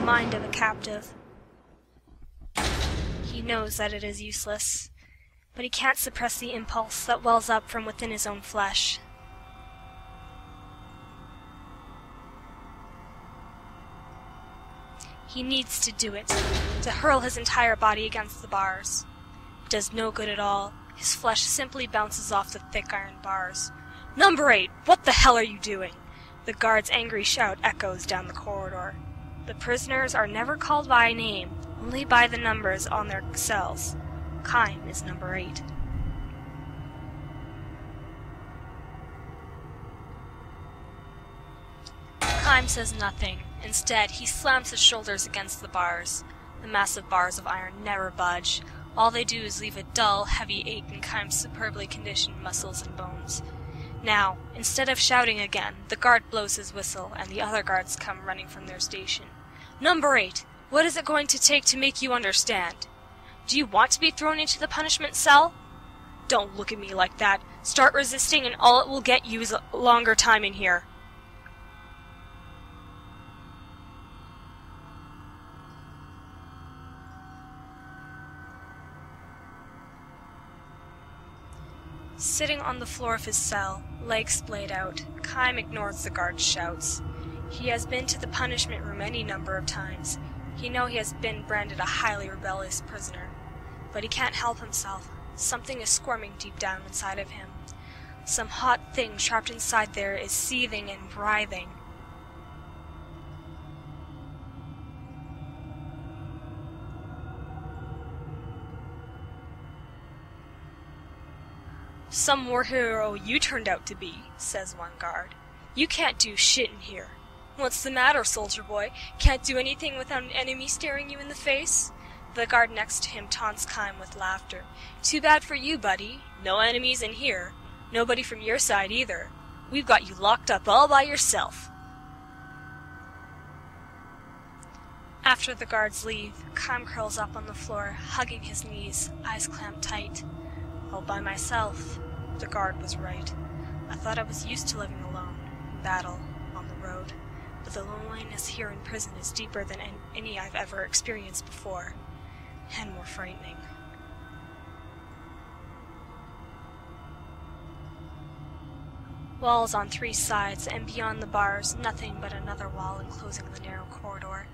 mind of a captive. He knows that it is useless, but he can't suppress the impulse that wells up from within his own flesh. He needs to do it, to hurl his entire body against the bars. It does no good at all. His flesh simply bounces off the thick iron bars. "Number 8, what the hell are you doing?" The guard's angry shout echoes down the corridor. The prisoners are never called by name, only by the numbers on their cells. Kaim is number 8. Kaim says nothing. Instead, he slams his shoulders against the bars. The massive bars of iron never budge. All they do is leave a dull, heavy ache in Kaim's superbly conditioned muscles and bones. Now, instead of shouting again, the guard blows his whistle, and the other guards come running from their station. "Number 8, what is it going to take to make you understand? Do you want to be thrown into the punishment cell? Don't look at me like that. Start resisting, and all it will get you is a longer time in here." Sitting on the floor of his cell, legs splayed out, Kaim ignores the guard's shouts. He has been to the punishment room any number of times. He knows he has been branded a highly rebellious prisoner. But he can't help himself. Something is squirming deep down inside of him. Some hot thing trapped inside there is seething and writhing. "Some war hero you turned out to be," says one guard. "You can't do shit in here." "What's the matter, soldier boy? Can't do anything without an enemy staring you in the face?" The guard next to him taunts Kaim with laughter. "Too bad for you, buddy. No enemies in here. Nobody from your side either. We've got you locked up all by yourself." After the guards leave, Kaim curls up on the floor, hugging his knees, eyes clamped tight. "All by myself." The guard was right. I thought I was used to living alone, in battle, on the road, but the loneliness here in prison is deeper than any I've ever experienced before, and more frightening. Walls on 3 sides, and beyond the bars, nothing but another wall enclosing the narrow corridor.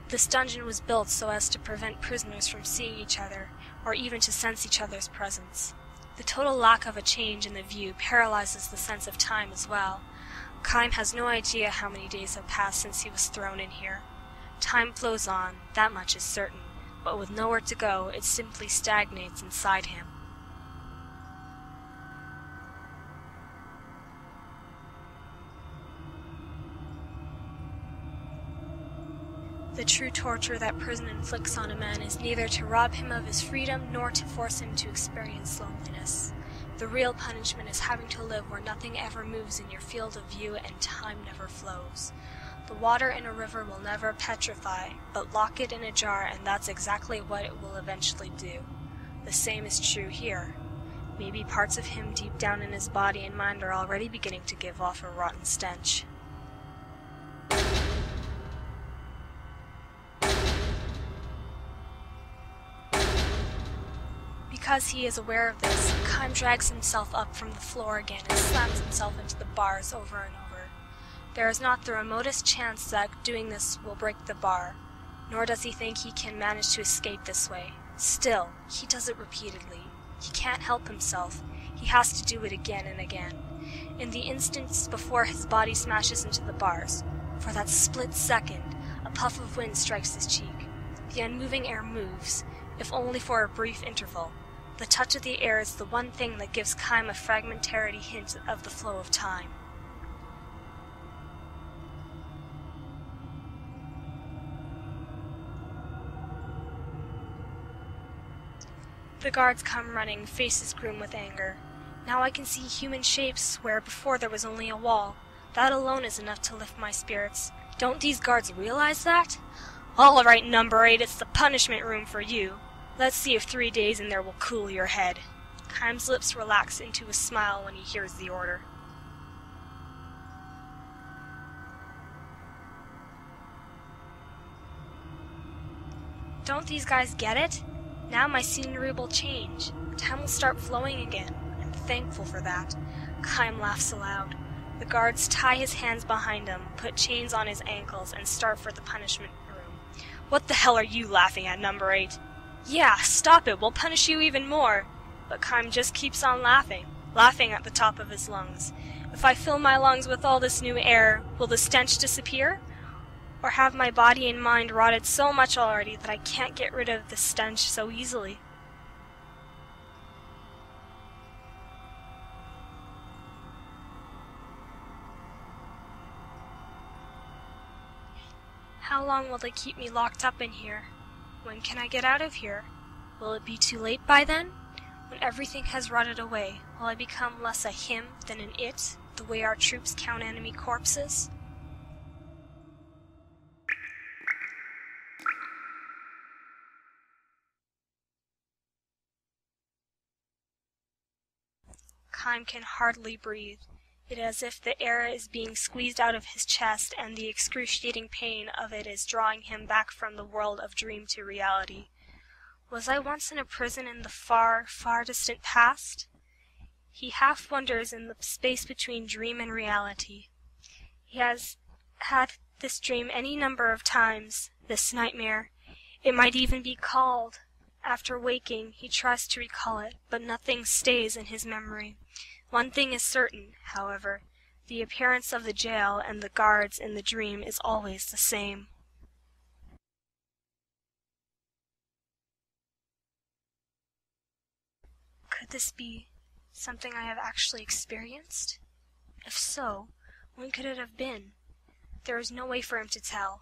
This dungeon was built so as to prevent prisoners from seeing each other, or even to sense each other's presence. The total lack of a change in the view paralyzes the sense of time as well. Kaim has no idea how many days have passed since he was thrown in here. Time flows on, that much is certain, but with nowhere to go, it simply stagnates inside him. The true torture that prison inflicts on a man is neither to rob him of his freedom nor to force him to experience loneliness. The real punishment is having to live where nothing ever moves in your field of view and time never flows. The water in a river will never petrify, but lock it in a jar and that's exactly what it will eventually do. The same is true here. Maybe parts of him deep down in his body and mind are already beginning to give off a rotten stench. Because he is aware of this, Kaim drags himself up from the floor again and slams himself into the bars over and over. There is not the remotest chance that doing this will break the bar, nor does he think he can manage to escape this way. Still, he does it repeatedly. He can't help himself. He has to do it again and again. In the instants before his body smashes into the bars, for that split second, a puff of wind strikes his cheek. The unmoving air moves, if only for a brief interval. The touch of the air is the one thing that gives Kaim a fragmentary hint of the flow of time. The guards come running, faces grim with anger. Now I can see human shapes where before there was only a wall. That alone is enough to lift my spirits. Don't these guards realize that? "All right, number 8, it's the punishment room for you. Let's see if 3 days in there will cool your head." Kaim's lips relax into a smile when he hears the order. Don't these guys get it? Now my scenery will change. Time will start flowing again. I'm thankful for that. Kaim laughs aloud. The guards tie his hands behind him, put chains on his ankles, and start for the punishment room. What the hell are you laughing at, number 8? Yeah, stop it, we'll punish you even more. But Kaim just keeps on laughing at the top of his lungs. If I fill my lungs with all this new air, will the stench disappear? Or have my body and mind rotted so much already that I can't get rid of the stench so easily? How long will they keep me locked up in here? When can I get out of here? Will it be too late by then? When everything has rotted away, will I become less a him than an it, the way our troops count enemy corpses? Kaim can hardly breathe. It is as if the air is being squeezed out of his chest, and the excruciating pain of it is drawing him back from the world of dream to reality. Was I once in a prison in the far, far distant past? He half wonders in the space between dream and reality. He has had this dream any number of times, this nightmare. It might even be called. After waking, he tries to recall it, but nothing stays in his memory. One thing is certain, however. The appearance of the jail and the guards in the dream is always the same. Could this be something I have actually experienced? If so, when could it have been? There is no way for him to tell.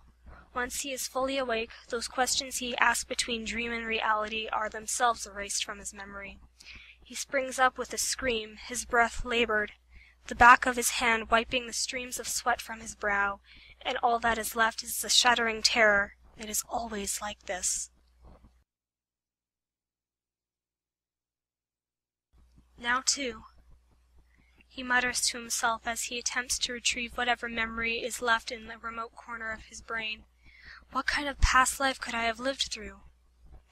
Once he is fully awake, those questions he asked between dream and reality are themselves erased from his memory. He springs up with a scream, his breath labored, the back of his hand wiping the streams of sweat from his brow, and all that is left is the shuddering terror. It is always like this. Now too, he mutters to himself as he attempts to retrieve whatever memory is left in the remote corner of his brain. What kind of past life could I have lived through?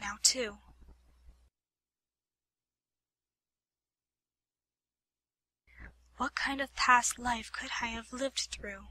Now too. What kind of past life could I have lived through?